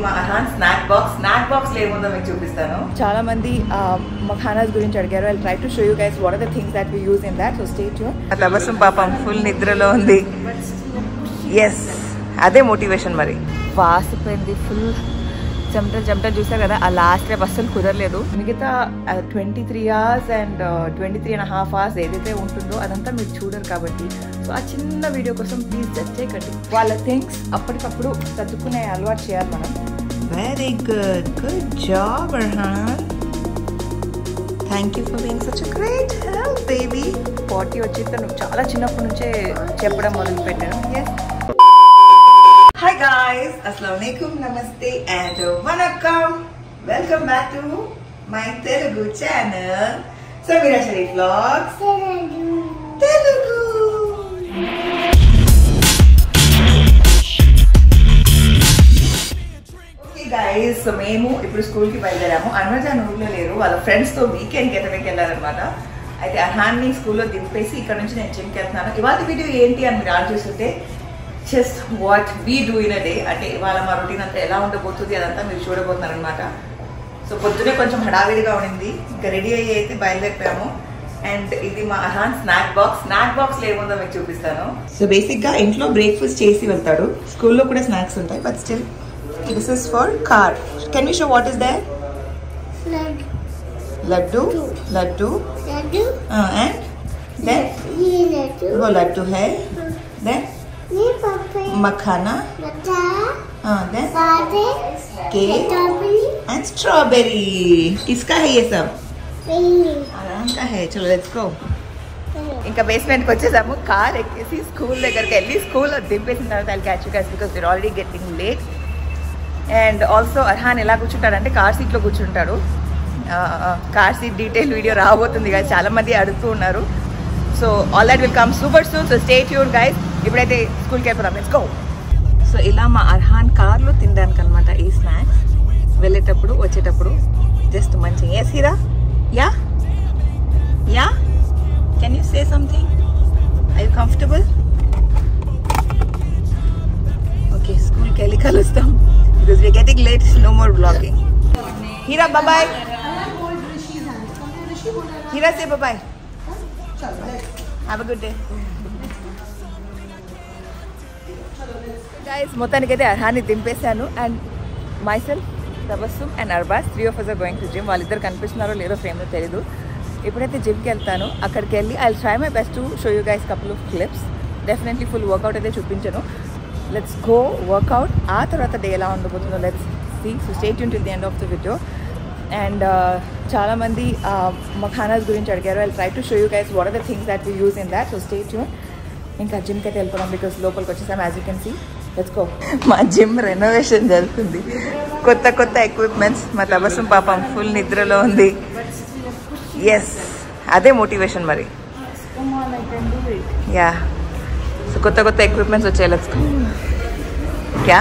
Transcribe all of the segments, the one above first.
మా Arhan snack box ఏముందో మీకు చూపిస్తాను. చాలా మంది మఖానాస్ గురించి అడిగారు. I try to show you guys what are the things that we use in that. So stay tune. Tabassum పాపం ఫుల్ నిద్రలో ఉంది. ఎస్, అదే మోటివేషన్. మరి వాసిపోయింది ఫుల్ చెమట చూసారు కదా. ఆ లాస్ట్ రేపు అస్సలు కుదరలేదు. మిగతా 23 hours అండ్ 23.5 hours ఏదైతే ఉంటుందో అదంతా మీరు చూడరు కాబట్టి సో ఆ చిన్న వీడియో కోసం ప్లీజ్ జడ్జ్ చేయకండి. వాళ్ళ థింగ్స్ అప్పటికప్పుడు సర్దుకునే అలవాటు చేయాలి మనం. Very good job Arhan. Thank you for being such a great help baby. 40 వచ్చి నువ్వు చాలా చిన్నప్పటి నుంచే చెప్పడం మొదలు పెట్టాను. Yes. Hi guys, Assalamualaikum, Namaste and Vanakkam. Welcome back to my Telugu channel, Samira Sharif Vlogs. Telugu. Okay guys, so మేము ఇప్పుడు స్కూల్ కి బయలుదేరాము. అన్వజాన్ ఊర్లో లేరు, వాళ్ళ ఫ్రెండ్స్ తో వీకెండ్ గెటవేకి వెళ్ళారనమాట. అయితే అర్హాన్ని స్కూల్లో దింపేసి ఇక్కడ నుంచి నేను జిమ్కి వెళ్తున్నాను. ఇవాళ వీడియో ఏంటి అని మీరు ఆలోచిస్తుంటే just what we do in a day, అంటే ఇవాళ మా రొటీన్ అంతా ఎలా ఉండబోతుంది అదంతా మీరు చూడబోతున్నారు అనమాట. సో పొద్దునే కొంచెం హడావిడిగా ఉండింది, ఇంకా రెడీ అయ్యి అయితే బయలుదేరిపోయాము. అండ్ ఇది మా అర్హాన్ స్నాక్ బాక్స్ ఏముందో మీకు చూపిస్తాను. సో బేసిక్ గా ఇంట్లో బ్రేక్ఫాస్ట్ చేసి వెళ్తాడు, స్కూల్లో కూడా స్నాక్స్ ఉంటాయి, but still this is for car. Can we show what is there? Laddu and then वो लड्डू है, then makhana, then cake and strawberry. किसका है ये सब? आराम का है. चलो लेट्स गो. ఇంకా బేస్మెంట్కి వచ్చేసాము. కార్ ఎక్కేసి స్కూల్ దగ్గరికి వెళ్ళి స్కూల్లో దింపేసిన తర్వాత I'll catch you guys because we are already getting late. And also Arhaan ఎలా కూర్చుంటాడంటే కార్ సీట్లో కూర్చుంటాడు. కార్ సీట్ డీటెయిల్ వీడియో రాబోతుంది కదా, చాలా మంది అడుగుతూ ఉన్నారు. So all that will come super soon. So stay tune guys. ఇప్పుడైతే స్కూల్కి వెళ్ళిపోదాం. Let's go. సో ఇలా మా అర్హాన్ కార్లో తినడానికి అనమాట ఈ స్నాక్స్. వెళ్ళేటప్పుడు వచ్చేటప్పుడు జస్ట్ మంచిగా. Yes Heera, yeah can you say something? I you comfortable? Okay, స్కూల్కి వెళ్ళి కలుస్తాం because we are getting late. No more blogging. Heera bye. Heera say bye. Have a good day. Guys మొత్తానికైతే అర్హాన్ని దింపేశాను. And myself, Tabassum and Arbaz, 3 of us are going to gym. వాళ్ళిద్దరు కనిపిస్తున్నారో లేదో ఫ్రేమ్లో తెలీదు. ఇప్పుడైతే జిమ్కి వెళ్తాను. అక్కడికి వెళ్ళి I try my best to show you guys couple of clips. Definitely full workout అయితే చూపించను. Let's go work out. ఆ తర్వాత డే ఎలా ఉండబోతుందో let's see. So stay tune till the end of the video. And చాలామంది మఖానాస్ గురించి అడిగారు. I try to show you guys what are the things that we use in that. So stay tune. ఇంకా జిమ్కి అయితే వెళ్ళిపోదాం because లోపలికి వచ్చేసాం. As you can see. Let's go. మా జిమ్ రెనోవేషన్ జరుగుతుంది. కొత్త ఎక్విప్మెంట్స్. మా తబస్సుమ్ పాపం ఫుల్ నిద్రలో ఉంది. ఎస్, అదే మోటివేషన్. మరి యా, సో కొత్త ఎక్విప్మెంట్స్ వచ్చాయి. Let's go. క్యా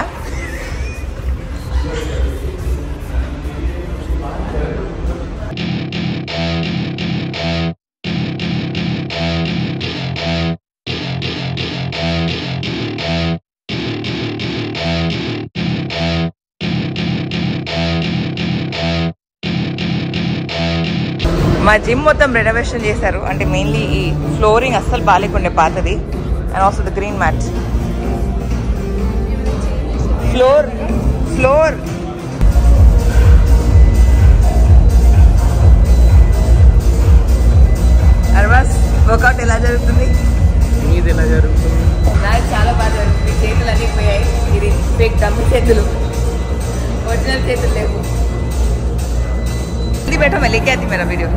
మా జిమ్ మొత్తం రెనోవేషన్ చేశారు. అంటే మెయిన్లీ ఈ ఫ్లోరింగ్ అస్సలు బాగాలేకుండే పాతది. And also the green mat. Floor Arbaaz workout ఎలా జరుగుతుంది? చాలా బాగా జరుగుతుంది. చేతులు అన్నీ పోయాయి. ఇది ఫేక్ డమ్మి చేతులు, ఒరిజినల్ చేతులు లేవు. बैठो, मैं लेके आती मेरा video.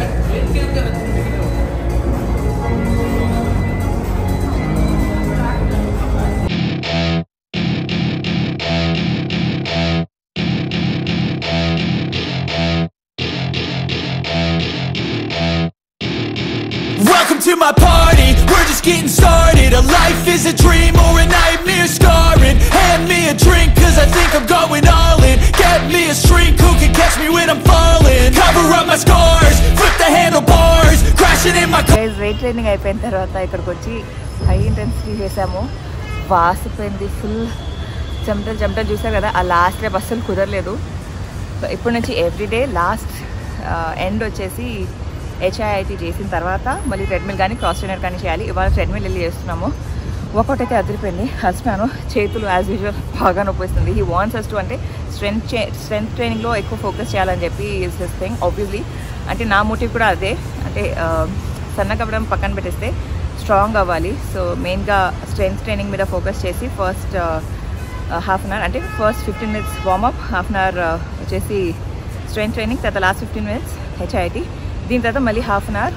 Welcome to my party, we're just getting started. A life is a dream or a nightmare scarring. Hand me a drink cause I think I'm going all in. Get me a shrink who can catch me when I'm falling. Cover up my scars, flip the handlebars, crashing in my car. weight training అయిపోయిన తర్వాత ఇక్కడికి వచ్చి high intensity చేసాము. వాసిపోయింది full చెమటలు చూసారు కదా, ఆ last రేపు అస్సలు కుదరలేదు. సో ఇప్పటి నుంచి ఎవ్రీడే లాస్ట్ ఎండ్ వచ్చేసి HIIT చేసిన తర్వాత మళ్ళీ ట్రెడ్మిల్ కానీ క్రాస్ ట్రైనర్ కానీ చేయాలి. ఇవాళ ట్రెడ్మిల్ వెళ్ళి చేస్తున్నాము. వర్కౌట్ అయితే అదిరిపోయింది. హస్బెండ్ చేతులు యాజ్ యూజువల్ బాగా నొప్పిస్తుంది. హీ వాంట్స్ అస్ టు అంటే స్ట్రెంత్ ట్రైనింగ్లో ఎక్కువ ఫోకస్ చేయాలని చెప్పి ఈజ్ దిస్ థింగ్. ఆబ్వియస్లీ అంటే నా మోటివ్ కూడా అదే, అంటే సన్నగవ్వడం పక్కన పెట్టేస్తే స్ట్రాంగ్ అవ్వాలి. సో మెయిన్గా స్ట్రెంత్ ట్రైనింగ్ మీద ఫోకస్ చేసి ఫస్ట్ హాఫ్ అన్ అవర్ అంటే ఫస్ట్ 15 minutes వార్మప్, హాఫ్ అన్ అవర్ వచ్చేసి స్ట్రెంత్ ట్రైనింగ్, తర్వాత లాస్ట్ 15 minutes HIIT. దీని తర్వాత మళ్ళీ హాఫ్ అన్ అవర్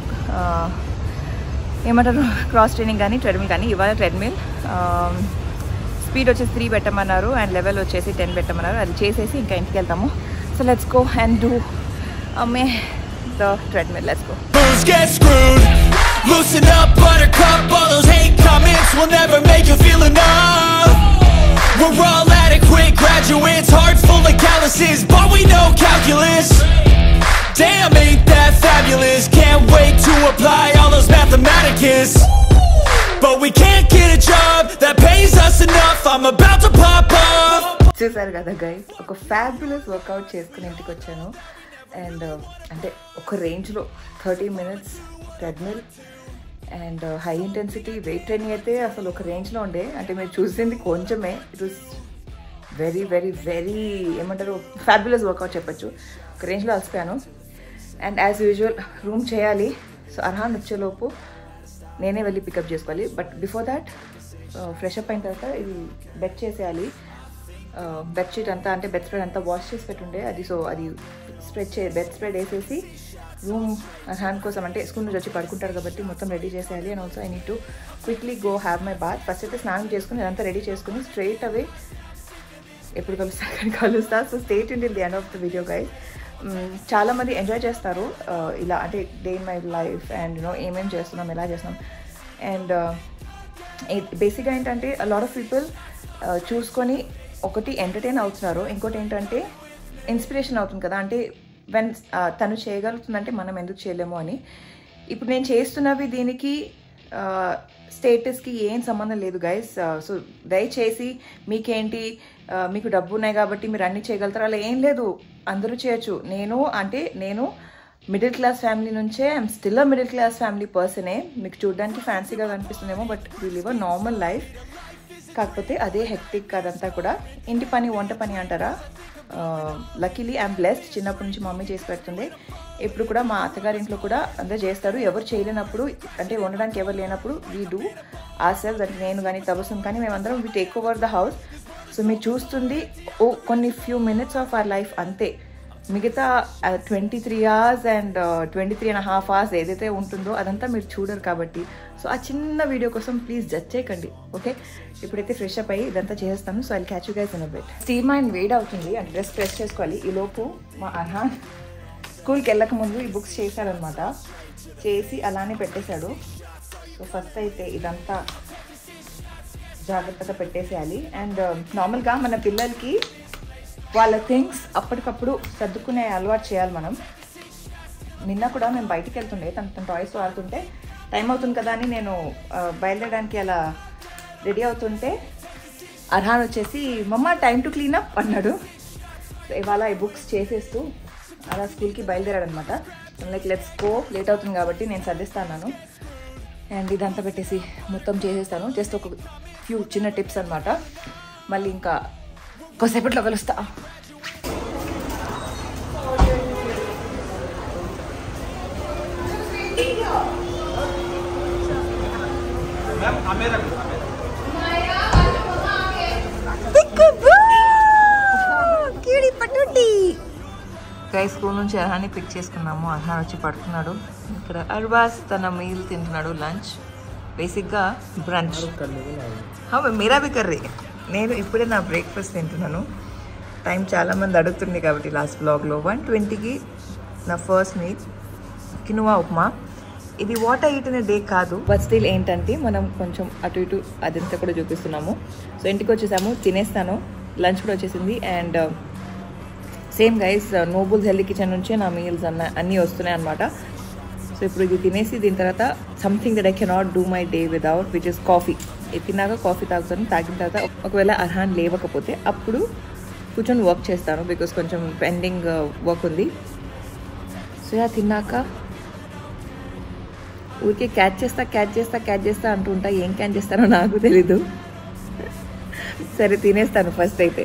ఏమంటారు క్రాస్ ట్రైనింగ్ కానీ ట్రెడ్మిల్ కానీ. ఇవాళ ట్రెడ్మిల్ స్పీడ్ వచ్చేసి 3 పెట్టమన్నారు అండ్ లెవెల్ వచ్చేసి 10 పెట్టమన్నారు. అది చేసేసి ఇంకా ఇంటికి వెళ్తాము. So let's go and do the treadmill. Let's go. Get screwed. Loosen up, buttercup. All those hate comments will never make you feel enough. We're all adequate graduates, hearts full of calluses, but we know calculus. Damn, ain't that fabulous? Can't wait to apply all those mathematicus. But we can't get a job that pays us enough. I'm about to pop up. చూసారు కదా guys, ఒక fabulous work out చేసుకుని ఇంటికి వచ్చాను. And అంటే ఒక రేంజ్లో 30 minutes treadmill and high intensity weight training అయితే అసలు ఒక రేంజ్లో ఉండే. అంటే మీరు చూసింది కొంచెమే, it was very very very ఏమంటారు ఫ్యాబులస్ వర్కౌట్ చెప్పచ్చు. ఒక రేంజ్లో అలసిపోయాను. అండ్ యాజ్ యూజువల్ రూమ్ చేయాలి. సో అర్హాన్ వచ్చేలోపు నేనే వెళ్ళి పికప్ చేసుకోవాలి. But before that fresh up అయిన తర్వాత ఇది బెడ్ చేసేయాలి. బెడ్షీట్ అంతా అంటే బెడ్ స్ప్రెడ్ అంతా వాష్ చేసి పెట్టుండే అది. సో అది బెడ్ స్ప్రెడ్ వేసేసి రూమ్ హ్యాండ్ కోసం అంటే స్కూల్ నుంచి వచ్చి పడుకుంటారు కాబట్టి మొత్తం రెడీ చేసేయాలి. And also I need to quickly go have my bath. First అయితే స్నానం చేసుకుని అదంతా రెడీ చేసుకుని స్ట్రైట్ అవే ఎప్పుడు కలుస్తా. So stay tuned till the end of the video guys. చాలామంది ఎంజాయ్ చేస్తారు ఇలా అంటే day in my life and ఏమేమి చేస్తున్నాం ఎలా చేస్తున్నాం. అండ్ బేసిక్గా ఏంటంటే లాట్ ఆఫ్ పీపుల్ చూసుకొని ఒకటి ఎంటర్టైన్ అవుతున్నారు, ఇంకోటి ఏంటంటే ఇన్స్పిరేషన్ అవుతుంది కదా. అంటే వెన్ తను చేయగలుగుతుందంటే మనం ఎందుకు చేయలేము అని. ఇప్పుడు నేను చేస్తున్నవి దీనికి స్టేటస్కి ఏం సంబంధం లేదు గైస్. సో దయచేసి మీకేంటి మీకు డబ్బు ఉన్నాయి కాబట్టి మీరు అన్నీ చేయగలుగుతారు అలా ఏం లేదు, అందరూ చేయొచ్చు. నేను మిడిల్ క్లాస్ ఫ్యామిలీ నుంచే I'm still a middle class family పర్సనే. మీకు చూడడానికి ఫ్యాన్సీగా కనిపిస్తుందేమో, but we live a normal life. కాకపోతే అదే హెక్టిక్ అదంతా కూడా. ఇంటి పని వంట పని అంటారా, లక్కీలీ ఐఎమ్ బ్లెస్డ్. చిన్నప్పటి నుంచి మమ్మీ చేసి పెడుతుంది. ఇప్పుడు కూడా మా అత్తగారింట్లో కూడా అందరూ చేస్తారు. ఎవరు చేయలేనప్పుడు అంటే వండడానికి ఎవరు లేనప్పుడు వీ డూ ఆర్ సెల్వ్స్. అంటే నేను కానీ తబస్సుమ్ కానీ మేమందరం we take over the house. So మీరు చూస్తుంది కొన్ని few minutes of our life అంతే. మిగతా 23 hours అండ్ 23.5 hours ఏదైతే ఉంటుందో అదంతా మీరు చూడరు కాబట్టి. సో ఆ చిన్న వీడియో కోసం ప్లీజ్ జడ్జ్ చేయకండి, ఓకే. ఇప్పుడైతే ఫ్రెష్ అప్ అయ్యి ఇదంతా చేస్తాను. So I will catch you guys in a bit. Steam and వేడి అవుతుంది అంటే డ్రెస్ ప్రెస్ చేసుకోవాలి. ఈలోపు మా అర్హాన్ స్కూల్కి వెళ్ళక ముందు ఈ బుక్స్ చేశాడనమాట. చేసి అలానే పెట్టేశాడు. సో ఫస్ట్ అయితే ఇదంతా జాగ్రత్తగా పెట్టేసేయాలి. అండ్ నార్మల్గా మన పిల్లలకి వాళ్ళ థింగ్స్ అప్పటికప్పుడు సర్దుకునే అలవాటు చేయాలి మనం. నిన్న కూడా మేము బయటికి వెళ్తుండే, తన టాయ్స్ ఆడుతుంటే టైం అవుతుంది కదా అని నేను బయలుదేరడానికి అలా రెడీ అవుతుంటే అర్హాన్ వచ్చేసి మమ్మ టైం టు క్లీన్ అప్ అన్నాడు. ఇవాళ ఈ బుక్స్ చేసేస్తూ అలా స్కూల్కి బయలుదేరాడనమాట. లైక్ లెట్స్ గో, లేట్ అవుతుంది కాబట్టి నేను సర్దిస్తాను. అండ్ ఇదంతా పెట్టేసి మొత్తం చేసేస్తాను. జస్ట్ ఒక ఫ్యూ చిన్న టిప్స్ అనమాట. మళ్ళీ ఇంకా కొద్దిసేపట్లో కలుస్తా. గైస్ స్కూల్ నుంచి అర్హాన్ని పిక్ చేసుకున్నాము. అర్హాన్ వచ్చి పడుకున్నాడు. ఇక్కడ అర్బాస్ తన మీల్ తింటున్నాడు, లంచ్. బేసిక్గా బ్రంచ్ మీరా బి కర్రీ. నేను ఇప్పుడే నా బ్రేక్ఫాస్ట్ తింటున్నాను. టైం చాలామంది అడుగుతుంది కాబట్టి లాస్ట్ బ్లాగ్లో 1:20కి నా ఫస్ట్ మీల్ కినువా ఉప్మా. ఇది వాట్ ఐ ఈట్ అనే డే కాదు, బట్ స్టిల్ ఏంటంటే మనం కొంచెం అటు ఇటు అదంతా కూడా చూపిస్తున్నాము. సో ఇంటికి వచ్చేసాము, తినేస్తాను. లంచ్ కూడా వచ్చేసింది. And same guys nobles healthy kitchen నుంచే నా మీల్స్ అన్నీ వస్తున్నాయి అనమాట. సో ఇప్పుడు ఇది తినేసి దీని తర్వాత something that I cannot do my day without, which is coffee. తిన్నాక కాఫీ తాగుతాను. తాగిన తర్వాత ఒకవేళ అర్హాన్ లేవకపోతే అప్పుడు కూర్చొని వర్క్ చేస్తాను, బికాస్ కొంచెం పెండింగ్ వర్క్ ఉంది. సో తిన్నాక ఊరికే క్యాచ్ చేస్తా అంటుంటా. ఏం క్యాచ్ చేస్తానో నాకు తెలీదు. సరే తినేస్తాను ఫస్ట్ అయితే.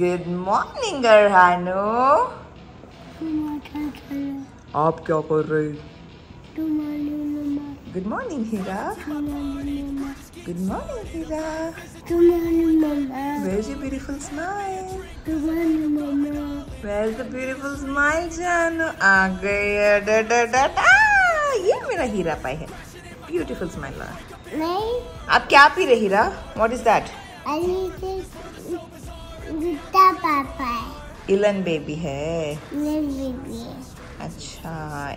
गुड मॉर्निंग अरहानो. आप क्या कर रहे? Good morning Heera. Good morning Heera. Where's your beautiful smile? Where's the beautiful smile जानो? आ गया डा डा डा डा. ये मेरा हीरा पाई है. Beautiful smile. नहीं. आप क्या पी रहे हीरा? What is that? गुड्डा पापा है. इलन बेबी है. इलन बेबी है. अच्छा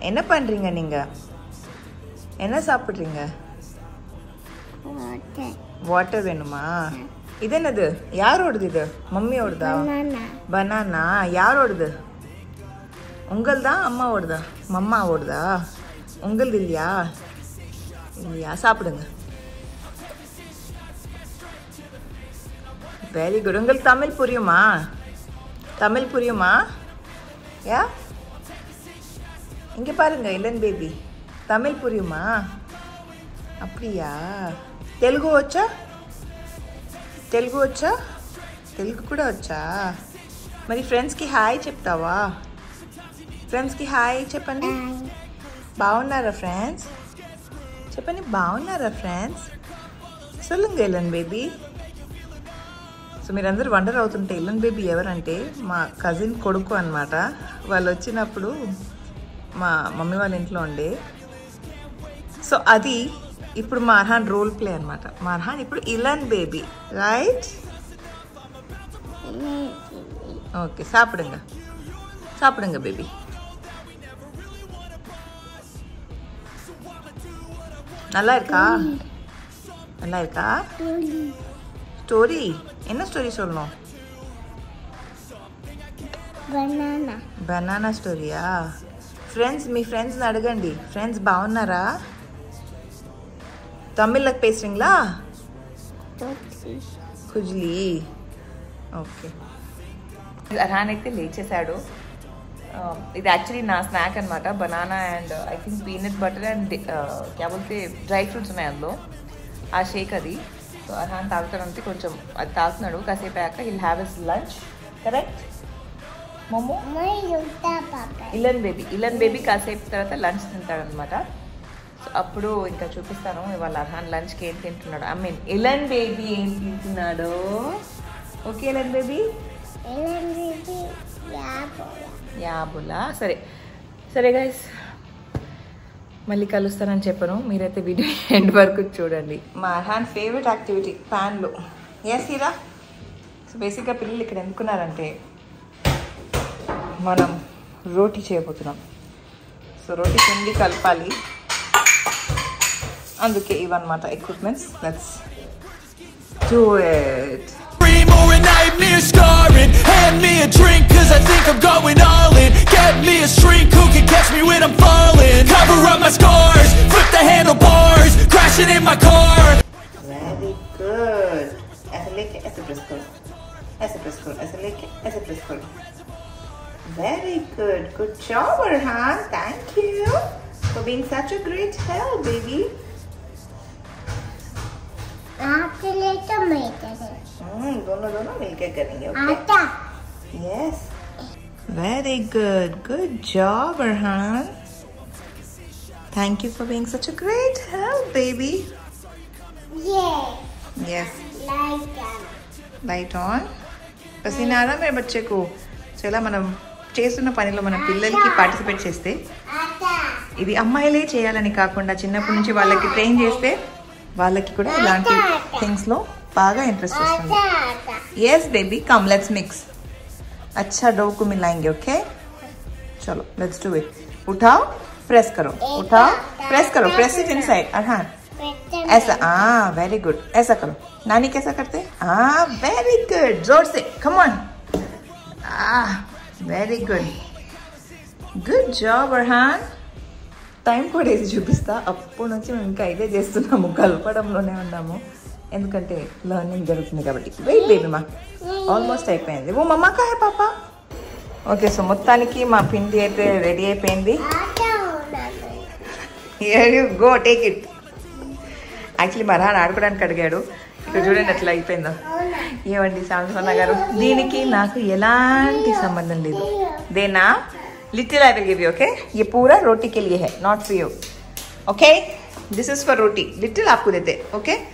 என்ன பண்றீங்க நீங்க? என்ன சாப்பிடுறீங்க? வாட்டர் வேணுமா? இது என்னது? யாரோடது இது? மம்மியோடதா? பனானா. யாரோடது? உங்கள்தா அம்மாவோடதா? மம்மாவோடதா? உங்களது இல்லையா? இல்லையா? சாப்பிடுங்க. Very good. உங்களுக்கு தமிழ் புரியுமா? தமிழ் புரியுமா? யா இங்கே பாருங்க இளன் பேபி, தமிழ் புரியுமா? அப்படியா? తెలుగు వచ్చా? తెలుగు వచ్చా? తెలుగు కూడా వచ్చా? మరి ఫ్రెండ్స్కి హాయ్ చెప్తావా? ఫ్రెండ్స్కి హాయ్ చెప్పండి. బాగున్నారా ఫ్రెండ్స్? చెప్పండి బాగున్నారా ఫ్రెండ్స్? சொல்லுங்க ఇలన్ బేబీ. సో మీరందరూ వండర్ అవుతుంటే ఇలన్ బేబీ ఎవరంటే మా కజిన్ కొడుకు అనమాట. వాళ్ళు వచ్చినప్పుడు మా మమ్మీ వాళ్ళ ఇంట్లో ఉండే. సో అది ఇప్పుడు మా అర్హాన్ రోల్ ప్లే అనమాట. మా అర్హాన్ ఇప్పుడు ఇలన్ బేబీ, రైట్? ఓకే సాப்பிடுங்க, சாப்பிடுங்க బేబీ. நல்லா இருக்கா? நல்லா இருக்கா? ஸ்டோரி என்ன ஸ்டோரி சொல்லணும்? బనానా. బనానా స్టోరీయా? ఫ్రెండ్స్ మీ ఫ్రెండ్స్ని అడగండి. ఫ్రెండ్స్ బాగున్నారా? తమిళ్లో పేசுறீங்களா? కుజ్లీ. ఓకే. అర్హాన్ అయితే లేచేసాడు. ఇది యాక్చువల్లీ నా స్నాక్ అనమాట. Banana and I think peanut butter and క్యా బోల్తే డ్రై ఫ్రూట్స్ ఉన్నాయి అందులో. ఆ షేక్ అది. సో అర్హాన్ తాగుతాడంటే కొంచెం అది తాగుతున్నాడు. కాసేపు అయ్యాక he'll have his lunch, correct మమ్మో? ఇలన్ బేబీ కాసేపు తర్వాత లంచ్ తింటాడనమాట. సో అప్పుడు ఇంకా చూపిస్తాను ఇవాళ అర్హాన్ లంచ్కి ఏం తింటున్నాడు. ఐ మీన్ ఇలన్ బేబీ ఏం తింటున్నాడో. Okay Ilan baby? యాబులా. సరే సరే గైస్, మళ్ళీ కలుస్తానని చెప్పను. మీరైతే వీడియో ఎండ్ వరకు చూడండి. మా అర్హాన్ ఫేవరెట్ యాక్టివిటీ ప్యాన్లో. ఎస్ హీరా. సో బేసిక్గా పిల్లలు ఇక్కడ ఎందుకున్నారంటే మనం రోటీ చేయబోతున్నాం. సో రోటీ పిండి కలపాలి, అందుకే ఇవన్నమాట equipments. Let's do it. Or a nightmare scarring. Hand me a drink cause I think I'm going all in. Get me a shrink who can catch me when I'm falling. Cover up my scars, flip the handlebars, crashing in my car. Very good. ऐसे लेके ऐसे press करो, ऐसे press करो, ऐसे लेके ऐसे press करो. Very good. Good job Arhan. Thank you for being such a great help baby. आपके लिए तो मिलकर दोनों मिलकर करेंगे. Okay? Yes. Very good. Good job Arhan. Thank you for being such a great help baby. Yes. Light on. पसीना आ रहा मेरे बच्चे को. चला మనం చేస్తున్న పనిలో మన పిల్లలకి పార్టిసిపేట్ చేస్తే, ఇది అమ్మాయిలే చేయాలని కాకుండా చిన్నప్పటి నుంచి వాళ్ళకి ట్రైన్ చేస్తే వాళ్ళకి కూడా ఇలాంటి థింగ్స్లో బాగా ఇంట్రెస్ట్ వస్తుంది. yes baby come let's mix. अच्छा डो को मिलाएंगे. ओके चलो लेट्स डू इट. उठाओ प्रेस करो, उठाओ प्रेस करो, प्रेस इट इनसाइड. अरहान ऐसा वेरी गुड ऐसा करो नानी कैसा करते वेरी गुड जोर से come on very good good job Arhan time కూడా వేసి చూపిస్తా అప్పటి నుంచి మేము ఇంకా ఇదే చేస్తున్నాము కలపడంలోనే ఉన్నాము ఎందుకంటే లర్నింగ్ జరుగుతుంది కాబట్టి వెయిట్ బేబీ మా ఆల్మోస్ట్ అయిపోయింది ఓ మమ్మా కా హై పాపా ఓకే సో మొత్తానికి మా పిండి అయితే రెడీ అయిపోయింది here you go take it actually మా అర్హాన్ ఆడుకోవడానికి అడిగాడు ఇక్కడ చూడండి ఎట్లా అయిపోయిందో ఏమండి సాంసన్న గారు దీనికి నాకు ఎలాంటి సంబంధం లేదు Dena little I will give you, okay? ये पूरा रोटी के लिए है, not for you. Okay? This is for roti. Little आपको देते, okay?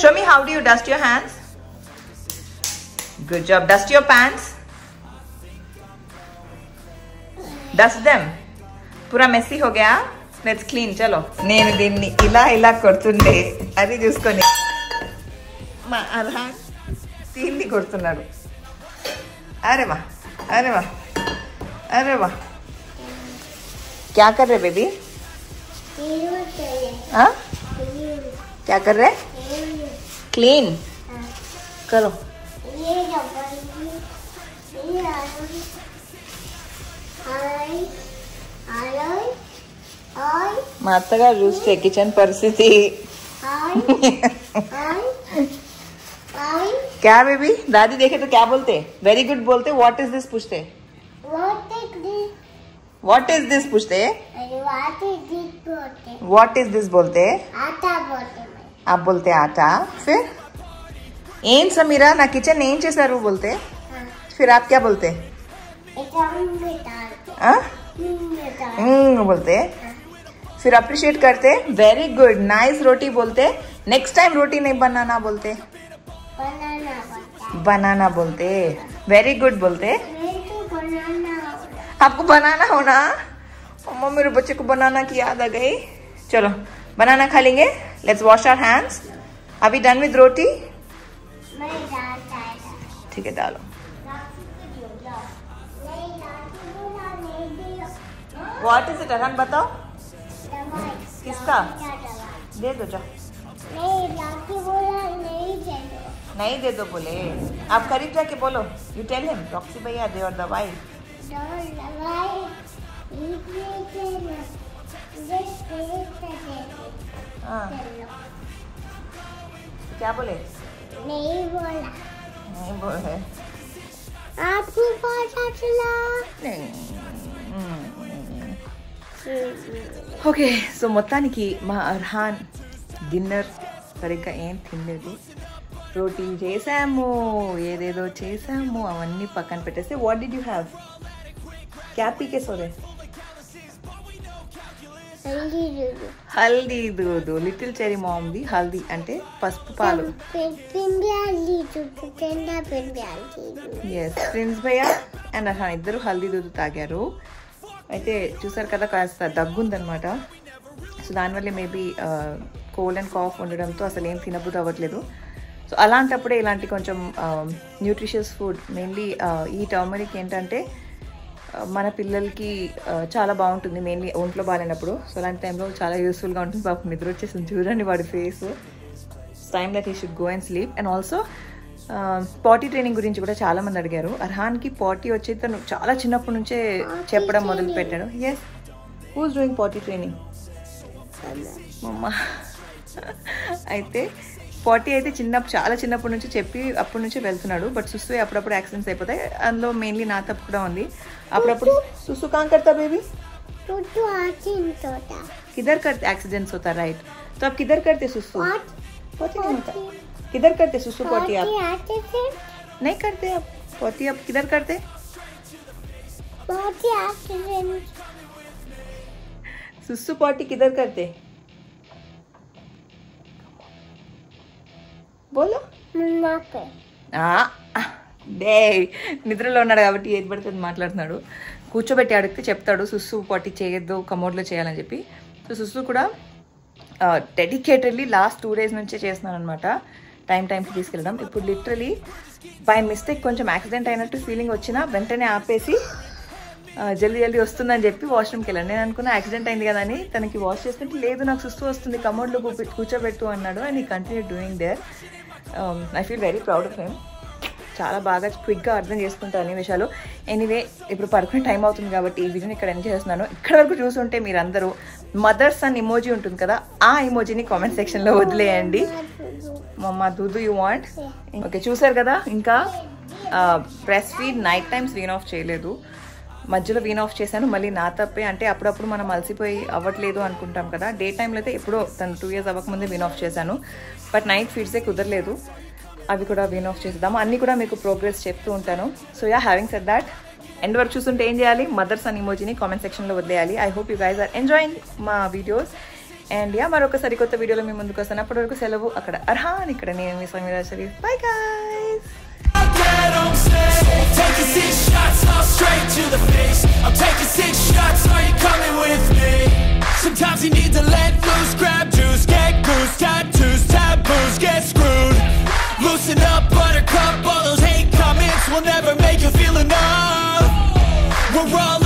Show me how do you dust your hands. Good job. Dust your pants. Dust them. पूरा messy हो गया. Let's clean. चलो. నేను దీన్ని ఇలా కొడుతుండే అది చూసుకొని మా అర్హాన్ దీన్ని కొడుతున్నాడు అరే వా क्या कर रहे बेबी क्या कर रहे क्लीन करो మా అత్తగారు చూస్తే కిచెన్ పరిస్థితి क्या बेबी दादी देखे तो क्या बोलते वेरी गुड बोलते व्हाट इज दिस पूछते What is this पूछते What is this बोलते आटा बोलते आप बोलते आटा फिर ఏం సమీరా నా కిచెన్ ఏం చేశారు बोलते फिर आप क्या बोलते बोलते फिर अप्रिशिएट करते वेरी गुड नाइस रोटी बोलते नेक्स्ट टाइम रोटी नहीं बनाना बोलते बनाना बोलते वेरी गुड बोलते आपको बनाना हो ना मम्मा मेरे बच्चे को बनाना की याद आ गई चलो बनाना खा लेंगे लेट्स वॉश आवर हैंड्स अभी डन विद रोटी ठीक है डालो व्हाट इज इट अरहान बताओ किसका दे दो जाओ नहीं दे दो बोले आप करीब जाके बोलो यू टेल हिम रॉक्सी भैया दे और दवाई क्या बोले नहीं बोले आपको पता चला ఓకే సో మొత్తానికి మా అర్హాన్ డిన్నర్ సరిగ్గా ఏం తినలేదు రోటీ చేసాము ఏదేదో చేసాము అవన్నీ పక్కన పెట్టేస్తే వాట్ డిడ్ యూ హ్యావ్ క్యాపీ కే సోరే హల్దీ దూదు లిటిల్ చెరీ మామ్ది హల్దీ అంటే పసుపు పాలు ఎస్ ప్రిన్స్ భయ్య అండ్ అర్హాన్ ఇద్దరు హల్దీ దూదు తాగారు అయితే చూసారు కదా కాస్త దగ్గుందనమాట సో దానివల్ల మేబీ కోల్డ్ అండ్ కాఫ్ ఉండడంతో అసలు ఏం తినబుద్ధి అవ్వట్లేదు సో అలాంటప్పుడే ఇలాంటి కొంచెం న్యూట్రిషియస్ ఫుడ్ మెయిన్లీ ఈ టర్మరిక్ ఏంటంటే మన పిల్లలకి చాలా బాగుంటుంది మెయిన్లీ ఒంట్లో బాగాలేనప్పుడు సో అలాంటి టైంలో చాలా యూస్ఫుల్గా ఉంటుంది పాపం నిద్ర వచ్చేసింది చూడండి వాడి face time that he should go and sleep and also potty training గురించి కూడా చాలా మంది అడిగారు అర్హాన్కి పాటీ వచ్చి తను చాలా చిన్నప్పటి నుంచే చెప్పడం మొదలు పెట్టాడు ఎస్ హూస్ డూయింగ్ పాటీ ట్రైనింగ్ మమ్మ అయితే పాటీ అయితే చాలా చిన్నప్పటి నుంచి చెప్పి అప్పటి నుంచి వెళ్తున్నాడు బట్ సుసు అప్పుడప్పుడు యాక్సిడెంట్స్ అయిపోతాయి అందులో మెయిన్లీ నా తప్పు కూడా ఉంది అప్పుడప్పుడు సుసు కాం करता बेबी किधर करते एक्सीडेंट्स होता राइट तो आप किधर करते सुसु पॉटी नहीं होता किधर करते सुसु पॉटी आप नहीं करते आप पॉटी आप किधर करते सुसु पॉटी किधर करते बोलो నిద్రలో ఉన్నాడు కాబట్టి ఏది పడితే మాట్లాడుతున్నాడు కూర్చోబెట్టి అడిగితే చెప్తాడు సుస్సు పాటి చేయొద్దు కమోడ్లో చేయాలని చెప్పి సో సుస్సు కూడా డెడికేటెడ్లీ లాస్ట్ 2 days నుంచే చేస్తున్నాను అనమాట టైంకి తీసుకెళ్ళడం ఇప్పుడు లిటరలీ బై మిస్టేక్ కొంచెం యాక్సిడెంట్ అయినట్టు ఫీలింగ్ వచ్చినా వెంటనే ఆపేసి జల్దీ వస్తుందని చెప్పి వాష్రూమ్కి వెళ్ళాను. నేను అనుకున్న యాక్సిడెంట్ అయింది కదా అని తనకి వాష్ చేస్తుంటే లేదు నాకు సుస్తూ వస్తుంది కమోడ్లో కూర్చోబెట్టు అన్నాడు అండ్ ఈ continue doing there. I feel very proud of him. చాలా బాగా క్విక్గా అర్థం చేసుకుంటాను అన్ని విషయాలు. ఎనీవే ఇప్పుడు పడుకునే టైం అవుతుంది కాబట్టి ఈ వీడియోని ఇక్కడ ఎంజాయ్ చేస్తున్నాను. ఇక్కడ వరకు చూసుంటే మీరందరూ మదర్స్ అన్ ఇమోజీ ఉంటుంది కదా, ఆ ఇమోజీని కామెంట్ సెక్షన్లో వదిలేయండి. మమ్మ దూదు యూ వాంట్. ఓకే చూసారు కదా. ఇంకా breast feed night times wean off చేయలేదు, మధ్యలో వీన్ ఆఫ్ చేశాను. మళ్ళీ నా తప్పే, అంటే అప్పుడప్పుడు మనం అలసిపోయి అవ్వట్లేదు అనుకుంటాం కదా. డే టైంలో అయితే ఎప్పుడో తను 2 years అవ్వకముందే వీన్ ఆఫ్ చేశాను. బట్ నైట్ ఫీడ్సే కుదరలేదు, అవి కూడా వీన్ ఆఫ్ చేద్దాము. అన్నీ కూడా మీకు ప్రోగ్రెస్ చెప్తూ ఉంటాను. So yeah, having said that, end వరకు చూస్తుంటే ఏం చేయాలి, మదర్స్ అన్ ఇమోజీని కామెంట్ సెక్షన్లో వదిలేయాలి. I hope you guys are enjoying మా వీడియోస్. అండ్ యా, మరొక సరికొత్త వీడియోలో మీ ముందుకు వస్తాను. అప్పటి వరకు సెలవు. అక్కడ అర్హాన్, ఇక్కడ నేను మీ Sameera Shareef. Bye guys. Taking 6 shots, all straight to the face. I'm taking 6 shots, are you coming with me? Sometimes you need to let loose, grab juice, get goose, tattoos, taboos, get screwed. Loosen up, buttercup, all those hate comments will never make you feel enough. We're all